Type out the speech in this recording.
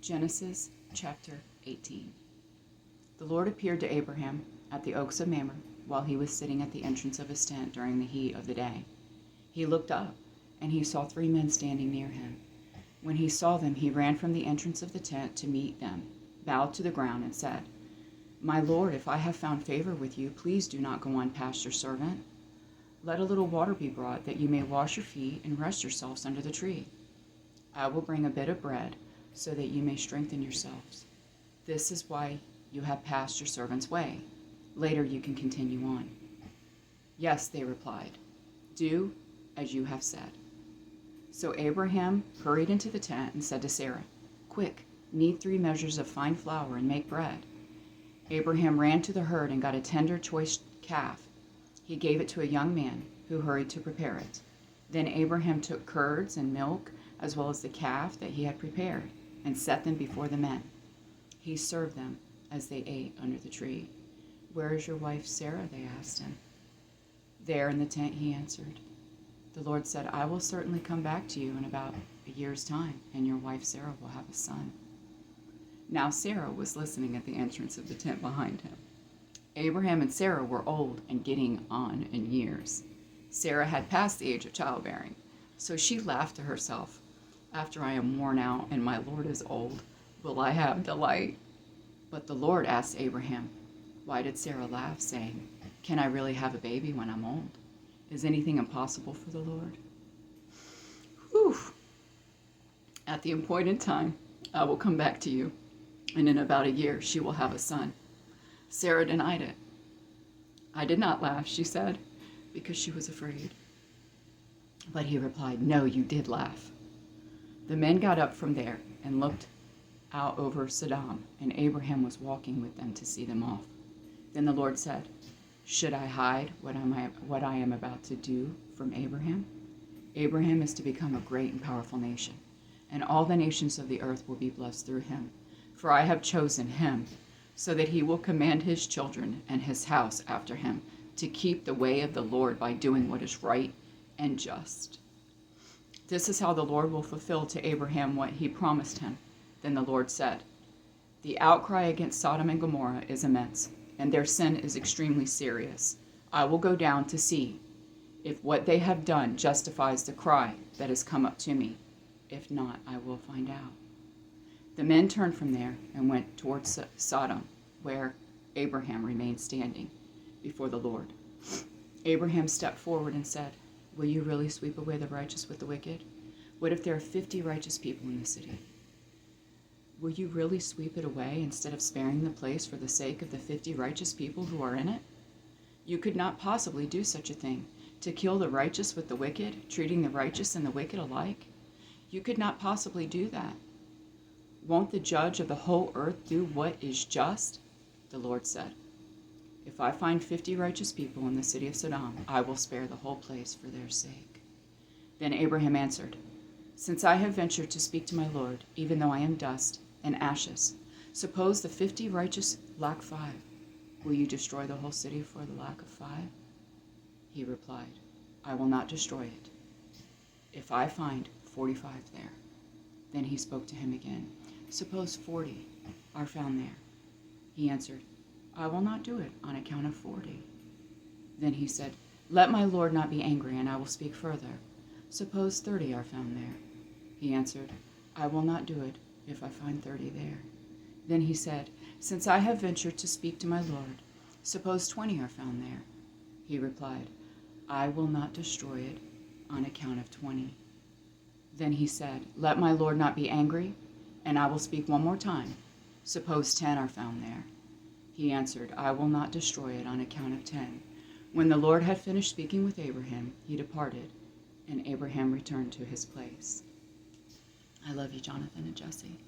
Genesis chapter 18. The Lord appeared to Abraham at the oaks of Mamre while he was sitting at the entrance of his tent during the heat of the day. He looked up, and he saw 3 men standing near him. When he saw them, he ran from the entrance of the tent to meet them, bowed to the ground, and said, "My Lord, if I have found favor with you, please do not go on past your servant. Let a little water be brought, that you may wash your feet and rest yourselves under the tree. I will bring a bit of bread, so that you may strengthen yourselves. This is why you have passed your servant's way. Later you can continue on." "Yes," they replied, "do as you have said." So Abraham hurried into the tent and said to Sarah, "Quick, knead 3 measures of fine flour and make bread." Abraham ran to the herd and got a tender, choice calf. He gave it to a young man who hurried to prepare it. Then Abraham took curds and milk, as well as the calf that he had prepared, and set them before the men. He served them as they ate under the tree. "Where is your wife Sarah?" they asked him. "There in the tent," he answered. The Lord said, "I will certainly come back to you in about a year's time, and your wife Sarah will have a son." Now Sarah was listening at the entrance of the tent behind him. Abraham and Sarah were old and getting on in years. Sarah had passed the age of childbearing, so she laughed to herself, "After I am worn out and my Lord is old, will I have delight?" But the Lord asked Abraham, "Why did Sarah laugh, saying, 'Can I really have a baby when I'm old? Is anything impossible for the Lord?'" Whew. "At the appointed time, I will come back to you, and in about a year she will have a son." Sarah denied it. "I did not laugh," she said, because she was afraid. But he replied, "No, you did laugh." The men got up from there and looked out over Sodom, and Abraham was walking with them to see them off. Then the Lord said, "Should I hide what I am about to do from Abraham? Abraham is to become a great and powerful nation, and all the nations of the earth will be blessed through him. For I have chosen him, so that he will command his children and his house after him to keep the way of the Lord by doing what is right and just. This is how the Lord will fulfill to Abraham what he promised him." Then the Lord said, "The outcry against Sodom and Gomorrah is immense, and their sin is extremely serious. I will go down to see if what they have done justifies the cry that has come up to me. If not, I will find out." The men turned from there and went towards Sodom, where Abraham remained standing before the Lord. Abraham stepped forward and said, "Will you really sweep away the righteous with the wicked? What if there are 50 righteous people in the city? Will you really sweep it away instead of sparing the place for the sake of the 50 righteous people who are in it? You could not possibly do such a thing, to kill the righteous with the wicked, treating the righteous and the wicked alike. You could not possibly do that. Won't the judge of the whole earth do what is just?" The Lord said, "If I find 50 righteous people in the city of Sodom, I will spare the whole place for their sake." Then Abraham answered, "Since I have ventured to speak to my Lord, even though I am dust and ashes, suppose the 50 righteous lack 5. Will you destroy the whole city for the lack of 5? He replied, "I will not destroy it, if I find 45 there." Then he spoke to him again, "Suppose 40 are found there." He answered, "I will not do it on account of 40. Then he said, "Let my Lord not be angry, and I will speak further. Suppose 30 are found there." He answered, "I will not do it if I find 30 there." Then he said, "Since I have ventured to speak to my Lord, suppose 20 are found there." He replied, "I will not destroy it on account of 20. Then he said, "Let my Lord not be angry, and I will speak one more time. Suppose 10 are found there." He answered, "I will not destroy it on account of 10. When the Lord had finished speaking with Abraham, he departed, and Abraham returned to his place. I love you, Jonathan and Jessie.